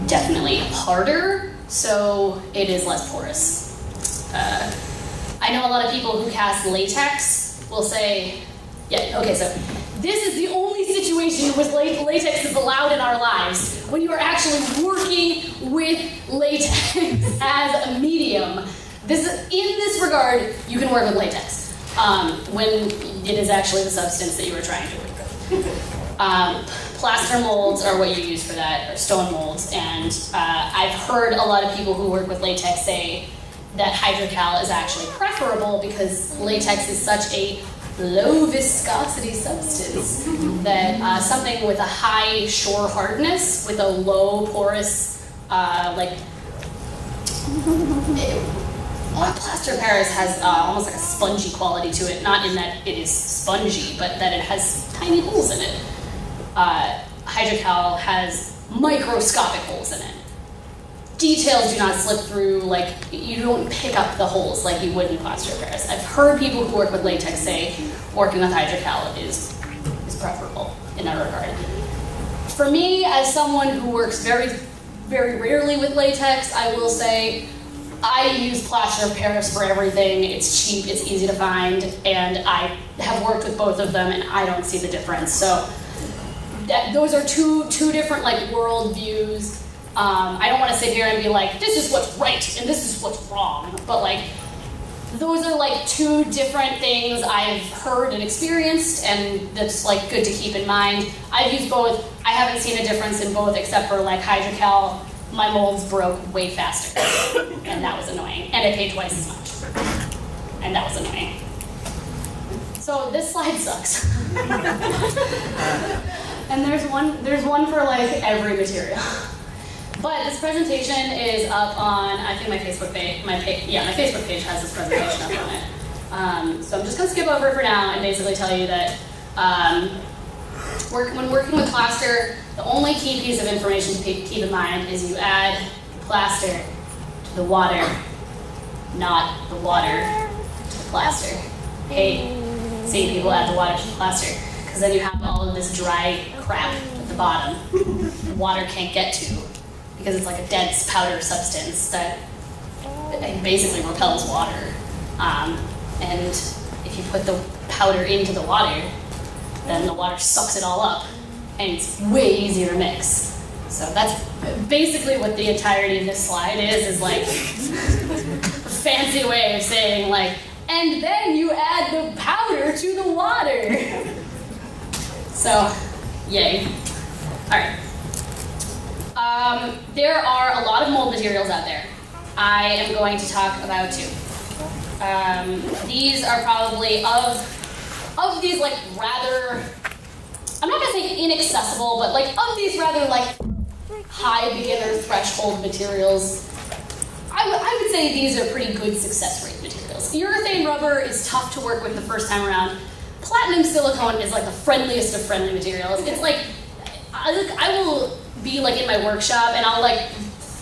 [SPEAKER 2] definitely harder, so it is less porous. I know a lot of people who cast latex will say, yeah, okay, so this is the only situation in which latex is allowed in our lives, when you are actually working with latex as a medium. In this regard, you can work with latex when it is actually the substance that you are trying to work with. Plaster molds are what you use for that, or stone molds, and I've heard a lot of people who work with latex say that hydrocal is actually preferable because latex is such a low viscosity substance that something with a high shore hardness, with a low porous, plaster of Paris has almost like a spongy quality to it, not in that it is spongy, but that it has tiny holes in it. Hydrocal has microscopic holes in it. Details do not slip through, like, you don't pick up the holes like you would in plaster of Paris. I've heard people who work with latex say working with hydrocal is preferable in that regard. For me, as someone who works very, very rarely with latex, I will say I use plaster of Paris for everything. It's cheap, it's easy to find, and I have worked with both of them and I don't see the difference. So those are two different like world views. I don't want to sit here and be like, this is what's right and this is what's wrong, but like those are like two different things I've heard and experienced, and that's like good to keep in mind. I've used both. I haven't seen a difference in both except for like hydrocal. My molds broke way faster, and that was annoying. And I paid twice as much, and that was annoying. So this slide sucks. And there's one for like every material. But this presentation is up on, I think, my Facebook page. My Facebook page has this presentation up on it. So I'm just going to skip over it for now and basically tell you that when working with plaster, the only key piece of information to keep in mind is you add plaster to the water, not the water to the plaster. Hey, see, people add the water to the plaster, because then you have all of this dry crap at the bottom the water can't get to, because it's like a dense powder substance that basically repels water. And if you put the powder into the water, then the water sucks it all up, and it's way easier to mix. So that's basically what the entirety of this slide is like a fancy way of saying like, and then you add the powder to the water. So, yay. All right. There are a lot of mold materials out there. I am going to talk about two. These are probably of these like rather, I'm not gonna say inaccessible, but like of these rather like high beginner threshold materials, I would say these are pretty good success rate materials. Urethane rubber is tough to work with the first time around. Platinum silicone is like the friendliest of friendly materials. It's like, I will be like in my workshop and I'll like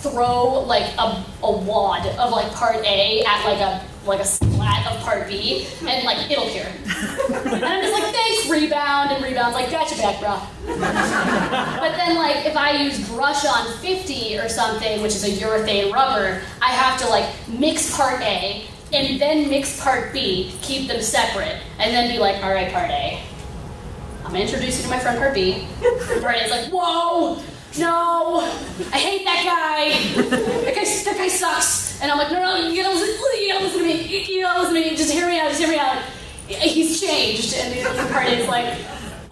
[SPEAKER 2] throw like a wad of like part A at like a splat of part B, and like it'll cure. And I'm just like, thanks, rebound, and rebound's like, gotcha back, bro. But then like if I use brush on 50 or something, which is a urethane rubber, I have to like mix part A and then mix part B, keep them separate, and then be like, all right, part A, I'm gonna introduce you to my friend part B. And part A is like, whoa, no, I hate that guy. That guy sucks. And I'm like, no, you gotta listen to me. You gotta listen to me. Just hear me out. He's changed. And the other part is like,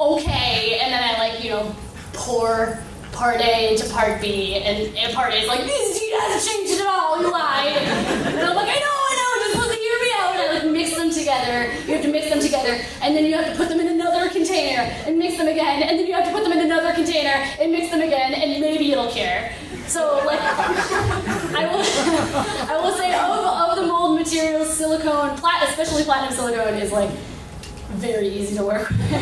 [SPEAKER 2] okay. And then I like, pour part A into part B. And part A is like, he hasn't changed at all. You lied. And I'm like, I know. Just listen, hear me out. And I like mix them together. You have to mix them together. And then you have to put them in another container and mix them again. And then you have to put them in another container and mix them again. And maybe it'll cure. So like, I will say of the mold materials, silicone, especially platinum silicone, is like very easy to work with.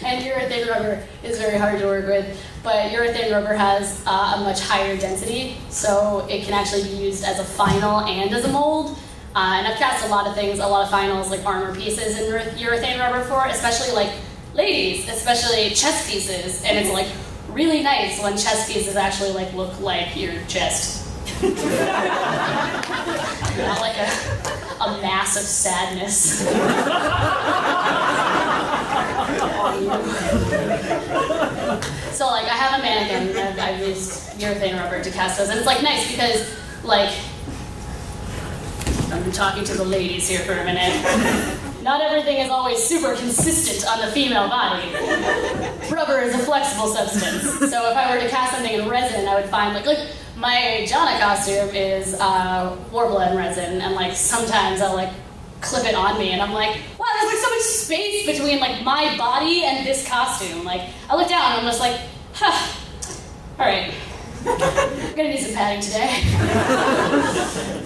[SPEAKER 2] And urethane rubber is very hard to work with. But urethane rubber has a much higher density, so it can actually be used as a final and as a mold. And I've cast a lot of things, a lot of finals, like armor pieces in urethane rubber for, especially like ladies, especially chest pieces, and it's like really nice when chest pieces actually like look like your chest. Not like a mass of sadness. So like I have a mannequin and I've used urethane rubber to cast those, and it's like nice because like I'm talking to the ladies here for a minute. not everything is always super consistent on the female body. Rubber is a flexible substance. So if I were to cast something in resin, I would find, like my Jana costume is Warbler resin, and like sometimes I'll like clip it on me, and I'm like, wow, there's like so much space between like my body and this costume. Like, I look down and I'm just like, huh, all right, I'm gonna need some padding today.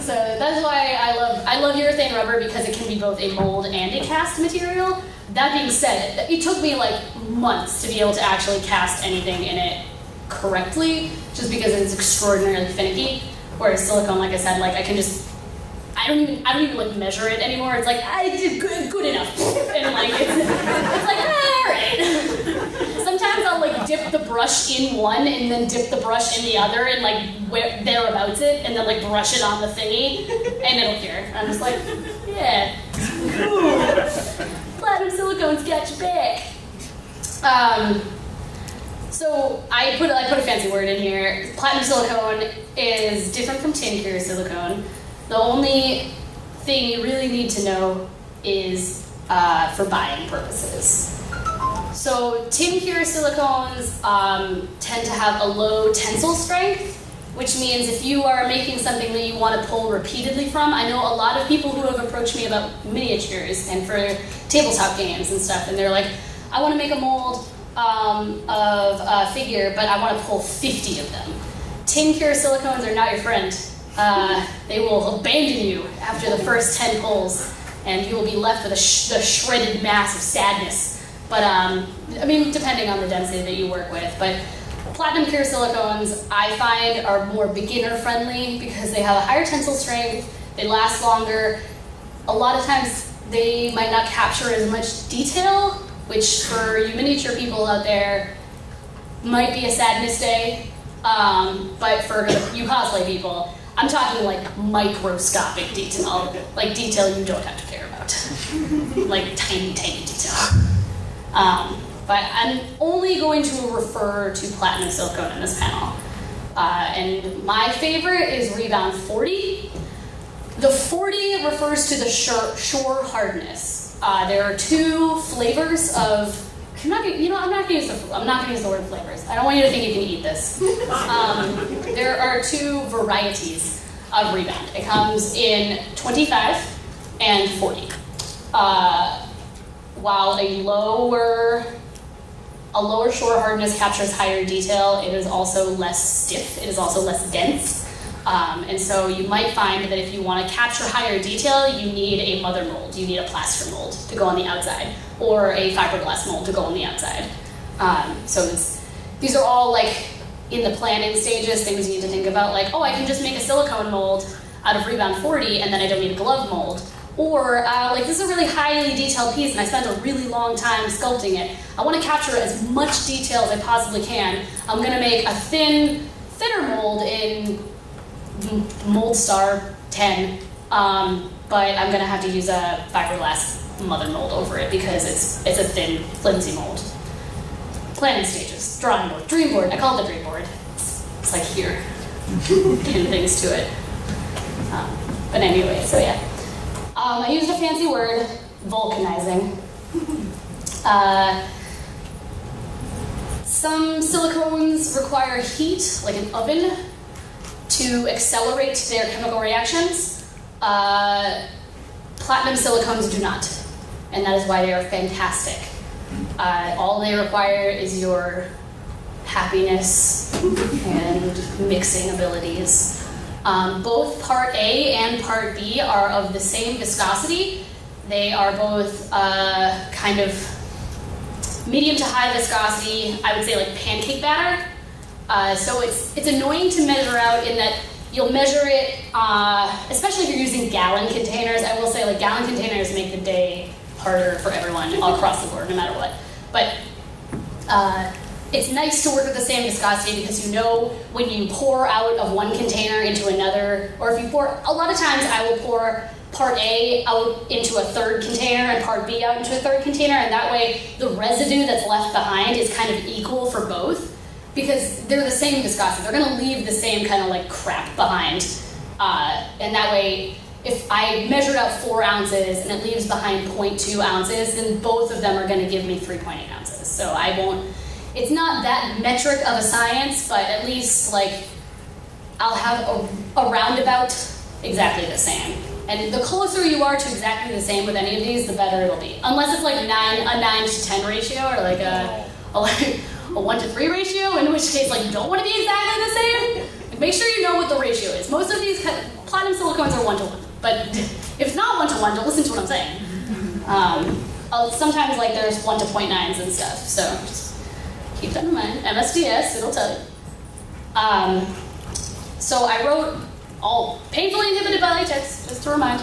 [SPEAKER 2] So that's why I love urethane rubber, because it can be both a mold and a cast material. That being said, it took me like months to be able to actually cast anything in it correctly, just because it's extraordinarily finicky. Whereas silicone, like I said, like I don't even like measure it anymore. It's like I did good enough, and like it's like all right. Sometimes I'll like dip the brush in one and then dip the brush in the other and like thereabouts it, and then like brush it on the thingy, and it'll cure. I'm just like, yeah, platinum silicone's got your back. So I put a fancy word in here. Platinum silicone is different from tin cure silicone. The only thing you really need to know is for buying purposes. So tin cure silicones tend to have a low tensile strength, which means if you are making something that you want to pull repeatedly from, I know a lot of people who have approached me about miniatures and for tabletop games and stuff, and they're like, I want to make a mold of a figure, but I want to pull 50 of them. Tin cure silicones are not your friend. They will abandon you after the first 10 pulls, and you will be left with a shredded mass of sadness. But, I mean, depending on the density that you work with. But platinum cure silicones, I find, are more beginner-friendly because they have a higher tensile strength, they last longer. A lot of times, they might not capture as much detail, which for you miniature people out there might be a sadness day. But for you cosplay people, I'm talking like microscopic detail, like detail you don't have to care about, like tiny, tiny detail. But I'm only going to refer to platinum silicone in this panel. And my favorite is Rebound 40. The 40 refers to the shore hardness. There are two flavors of. I'm not going to use the word flavors. I don't want you to think you can eat this. There are two varieties of Rebound. It comes in 25 and 40. While a lower shore hardness captures higher detail, it is also less stiff. It is also less dense. And so you might find that if you want to capture higher detail, you need a mother mold. You need a plaster mold to go on the outside, or a fiberglass mold to go on the outside. So these are all like in the planning stages, things you need to think about, like, oh, I can just make a silicone mold out of Rebound 40 and then I don't need a glove mold. Or like, this is a really highly detailed piece and I spent a really long time sculpting it. I want to capture as much detail as I possibly can. I'm going to make a thinner mold in Mold Star 10, but I'm going to have to use a fiberglass mother mold over it because it's a thin, flimsy mold. Planning stages, drawing board, dream board. I call it the dream board. It's like here, pin things to it. But anyway, so yeah. I used a fancy word, vulcanizing. Some silicones require heat, like an oven, to accelerate their chemical reactions. Platinum silicones do not, and that is why they are fantastic. All they require is your happiness and mixing abilities. Both Part A and Part B are of the same viscosity. They are both kind of medium to high viscosity, I would say like pancake batter. So it's annoying to measure out in that you'll measure it, especially if you're using gallon containers. I will say like gallon containers make the day harder for everyone all across the board, no matter what. But it's nice to work with the same viscosity because you know when you pour out of one container into another, or if you pour, a lot of times I will pour Part A out into a third container and Part B out into a third container, and that way the residue that's left behind is kind of equal for both because they're the same viscosity. They're going to leave the same kind of like crap behind, and that way if I measured out 4 ounces and it leaves behind 0.2 ounces, then both of them are going to give me 3.8 ounces. So I won't, it's not that metric of a science, but at least like I'll have a roundabout exactly the same. And the closer you are to exactly the same with any of these, the better it'll be. Unless it's like a 9 to 10 ratio or like a 1 to 3 ratio, in which case like you don't want to be exactly the same. Like, make sure you know what the ratio is. Most of these platinum silicones are 1 to 1. But if it's not 1 to 1, don't listen to what I'm saying. Sometimes like there's 1 to 0.9s and stuff, so just keep that in mind. MSDS, it'll tell you. So I wrote all painfully inhibited by latex, just to remind.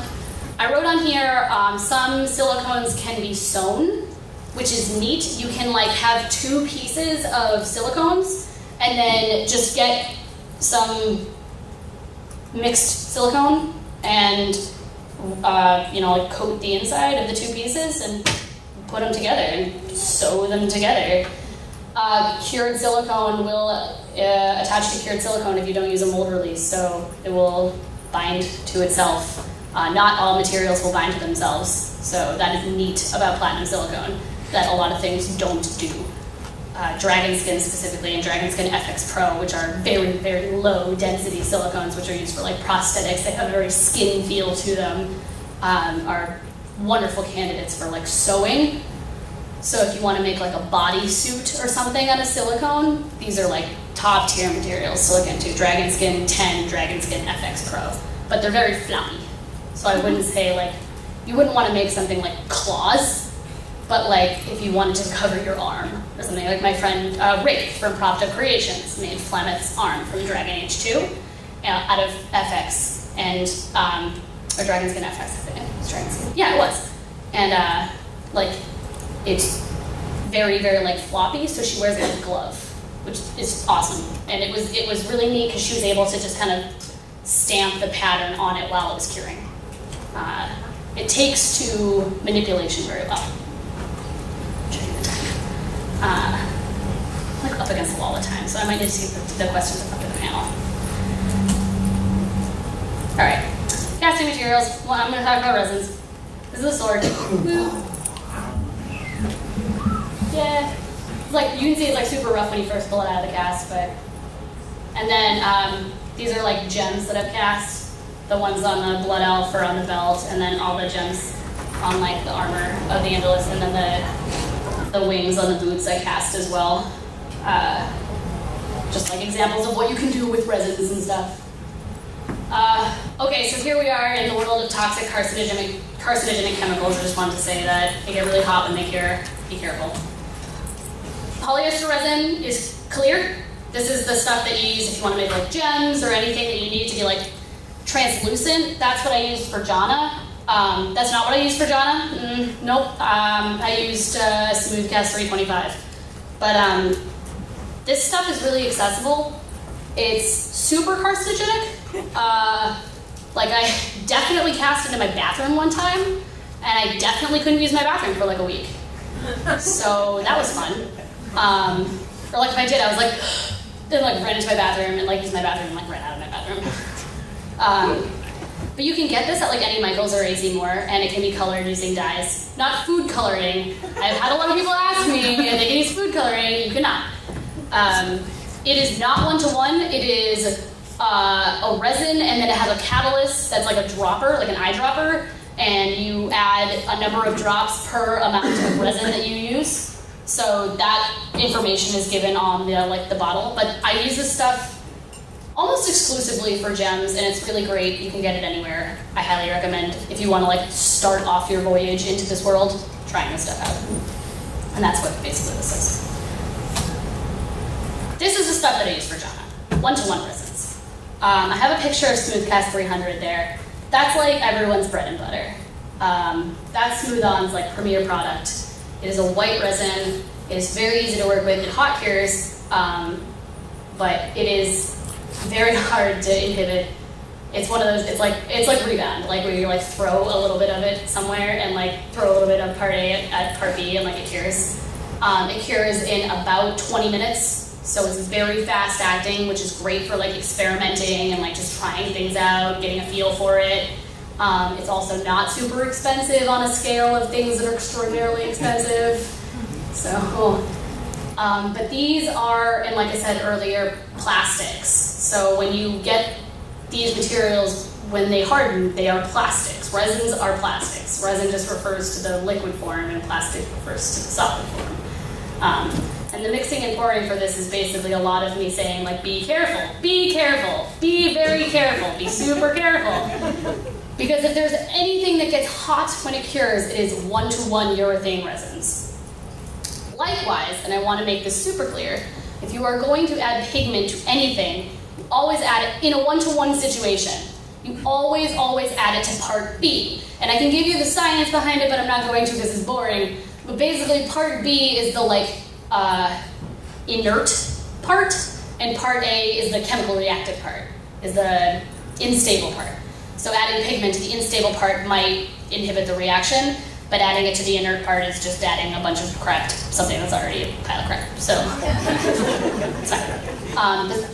[SPEAKER 2] I wrote on here some silicones can be sewn, which is neat. You can like have 2 pieces of silicones and then just get some mixed silicone and like coat the inside of the 2 pieces and put them together and sew them together. Cured silicone will attach to cured silicone if you don't use a mold release, so it will bind to itself. Not all materials will bind to themselves, so that is neat about platinum silicone, that a lot of things don't do. Dragon Skin specifically, and Dragon Skin FX Pro, which are very, very low density silicones, which are used for like prosthetics that have a very skin feel to them, are wonderful candidates for like sewing. So if you want to make like a bodysuit or something out of silicone, these are like top tier materials to look into. Dragon Skin 10, Dragon Skin FX Pro, but they're very floppy. So I wouldn't say like, you wouldn't want to make something like claws, but like if you wanted to cover your arm or something, like my friend Rick from Propta Creations made Flameth's arm from Dragon Age 2 out of FX and, or Dragon Skin FX, I think it was Dragon Skin. Yeah, it was. And like, it's very, very like floppy, so she wears it like a glove, which is awesome. And it was really neat because she was able to just kind of stamp the pattern on it while it was curing. It takes to manipulation very well. I'm like up against the wall all the time, so I might need to see the questions up to the panel. All right, casting materials. Well, I'm going to talk about resins. This is a sword. Yeah, it's like you can see it's like super rough when you first pull it out of the cast, but and then these are like gems that I've cast. The ones on the Blood Elf or on the belt, and then all the gems on like the armor of the Andalus, and then the wings on the boots I cast as well. Just like examples of what you can do with resins and stuff. Okay, so here we are in the world of toxic carcinogenic chemicals. I just wanted to say that they get really hot when they cure. Be careful. Polyester resin is clear. This is the stuff that you use if you want to make like gems or anything that you need to be like translucent. That's what I used for Jana. That's not what I used for Jana. Nope. I used Smooth Cast 325. But this stuff is really accessible. It's super carcinogenic. Like I definitely cast into my bathroom one time, and I definitely couldn't use my bathroom for like a week. So that was fun. Or like if I did, I was like, then like ran into my bathroom and like used my bathroom and like ran out of my bathroom. But you can get this at like any Michaels or AC Moore, and it can be colored using dyes. Not food coloring. I've had a lot of people ask me if they can use food coloring. You cannot. It is not one-to-one. It is a resin, and then it has a catalyst that's like a dropper, like an eyedropper, and you add a number of drops per amount of resin that you use. So that information is given on the bottle. But I use this stuff almost exclusively for gems, and it's really great. You can get it anywhere. I highly recommend if you want to like start off your voyage into this world, trying this stuff out. And that's what basically this is. This is the stuff that I use for Jana. One-to-one resins. I have a picture of Smooth Cast 300 there. That's like everyone's bread and butter. That's Smooth On's like premier product. It is a white resin. It is very easy to work with. It hot cures, but it is very hard to inhibit. It's one of those. It's like Rebound, like where you like throw a little bit of it somewhere and like throw a little bit of part A at part B, and like it cures. It cures in about 20 minutes. So it's very fast acting, which is great for like experimenting and like just trying things out, getting a feel for it. It's also not super expensive on a scale of things that are extraordinarily expensive. So, but these are, and like I said earlier, plastics. So when you get these materials, when they harden, they are plastics. Resins are plastics. Resin just refers to the liquid form, and plastic refers to the solid form. And the mixing and pouring for this is basically a lot of me saying, like, be careful, be very careful, be super careful. Because if there's anything that gets hot when it cures, it is 1-to-1 urethane resins. Likewise, and I want to make this super clear, if you are going to add pigment to anything, you always add it in a 1-to-1 situation. You always add it to part B. And I can give you the science behind it, but I'm not going to because it's boring. But basically, part B is the, like, inert part, and part A is the chemical reactive part, is the unstable part. So adding pigment to the unstable part might inhibit the reaction, but adding it to the inert part is just adding a bunch of crap to something that's already a pile of crap. So, it's fine.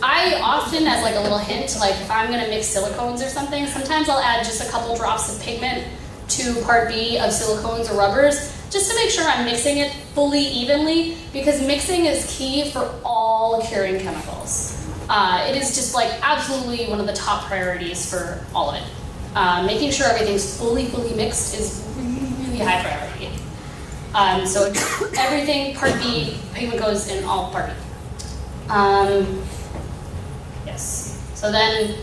[SPEAKER 2] I often, as like a little hint, like if I'm gonna mix silicones or something, sometimes I'll add just a couple drops of pigment to part B of silicones or rubbers, just to make sure I'm mixing it fully evenly, because mixing is key for all curing chemicals. It is just like absolutely one of the top priorities for all of it. Making sure everything's fully mixed is really high priority. So everything part B, pigment goes in all part B. Yes. So then,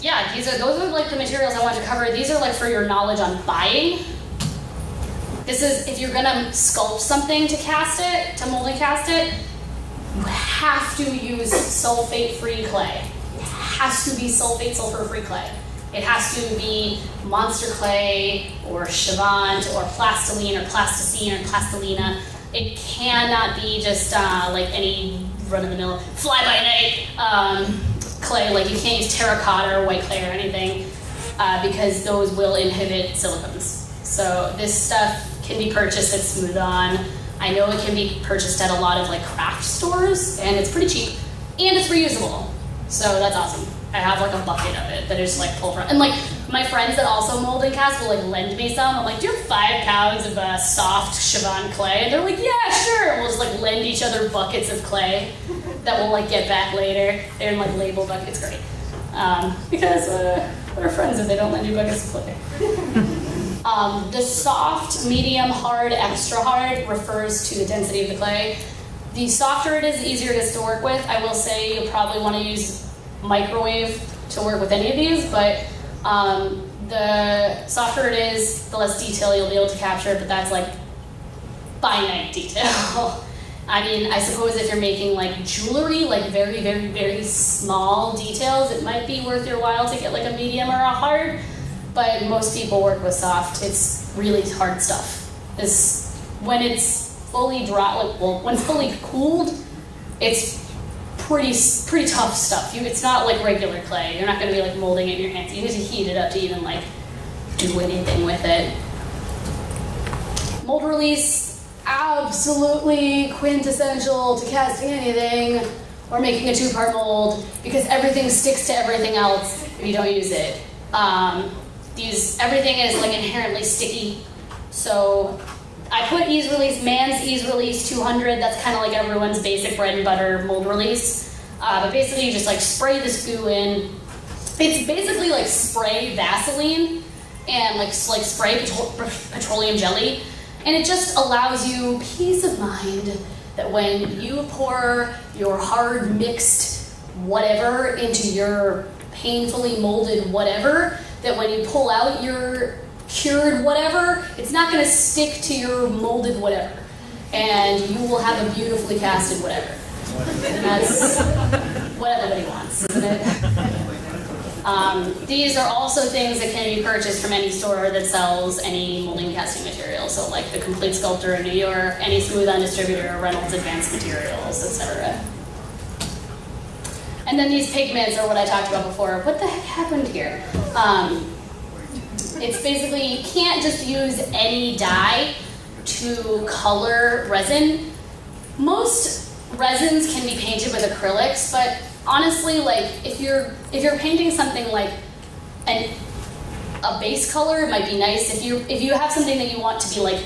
[SPEAKER 2] yeah, those are like the materials I want to cover. These are like for your knowledge on buying. This is if you're gonna sculpt something to cast it, to mold and cast it, you have to use sulfate-free clay. It has to be sulfate, sulfur-free clay. It has to be monster clay or Chavant or plastiline or plasticine or plastilina. It cannot be just like any run-of-the-mill fly-by-night clay. Like you can't use terracotta or white clay or anything because those will inhibit silicones. So this stuff can be purchased at Smooth On. I know it can be purchased at a lot of like craft stores, and it's pretty cheap, and it's reusable. So that's awesome. I have like a bucket of it that I just like pull from. And like my friends that also mold and cast will like lend me some. I'm like, do you have 5 pounds of soft Chavant clay? And they're like, yeah, sure. And we'll just like lend each other buckets of clay that we'll like get back later. They're in like label buckets, great. Because we're friends if they don't lend you buckets of clay. The soft, medium, hard, extra hard refers to the density of the clay. The softer it is, the easier it is to work with. I will say you'll probably want to use microwave to work with any of these, but the softer it is, the less detail you'll be able to capture, but that's like finite detail. I mean, I suppose if you're making like jewelry, like very small details, it might be worth your while to get like a medium or a hard. But most people work with soft. It's really hard stuff. When it's fully dry, like, well, when it's fully cooled, it's pretty tough stuff. It's not like regular clay. You're not going to be like molding it in your hands. You need to heat it up to even like do anything with it. Mold release, absolutely quintessential to casting anything or making a 2-part mold because everything sticks to everything else if you don't use it. Everything is like inherently sticky. So I put ease release, Man's ease release 200. That's kind of like everyone's basic bread and butter mold release. But basically you just like spray this goo in. It's basically like spray Vaseline and like spray petroleum jelly. And it just allows you peace of mind that when you pour your hard mixed whatever into your painfully molded whatever, that when you pull out your cured whatever, it's not going to stick to your molded whatever. And you will have a beautifully casted whatever. And that's what everybody wants, isn't it? These are also things that can be purchased from any store that sells any molding casting material. So like the Complete Sculptor in New York, any Smooth On distributor, Reynolds Advanced Materials, etc. And then these pigments are what I talked about before. What the heck happened here? It's basically, you can't just use any dye to color resin. Most resins can be painted with acrylics, but honestly, like if you're painting something like a a base color might be nice. If you have something that you want to be like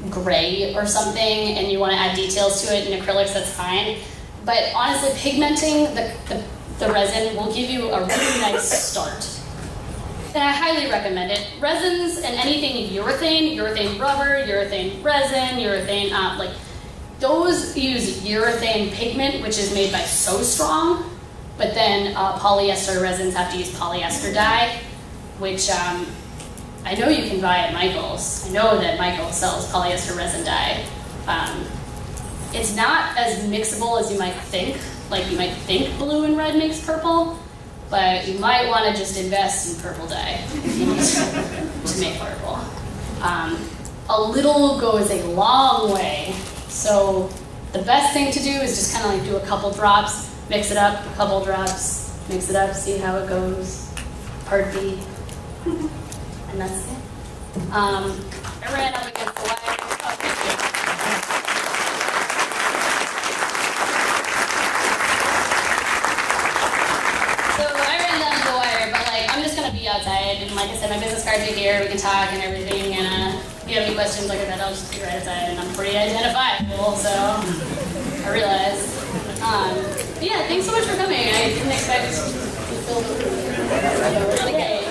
[SPEAKER 2] gray or something and you want to add details to it in acrylics, that's fine. But honestly, pigmenting the resin will give you a really nice start. And I highly recommend it. Resins and anything urethane rubber, urethane resin, urethane, like those use urethane pigment, which is made by So Strong, but then polyester resins have to use polyester dye, which I know you can buy at Michael's. I know that Michael's sells polyester resin dye. It's not as mixable as you might think. Like you might think blue and red makes purple, but you might want to just invest in purple dye if you need to make purple. A little goes a long way. So the best thing to do is just kind of like do a couple drops, mix it up, a couple drops, mix it up, see how it goes. Part B. And that's it. I ran up against the wire. Oh, thank you. So I ran down to the wire, but like I'm just gonna be outside, and like I said, my business cards are here. We can talk and everything. And if you have any questions, like I said, I'll just be right outside, and I'm pretty identifiable, so I realized. But yeah, thanks so much for coming. I didn't expect to fill the room. Okay.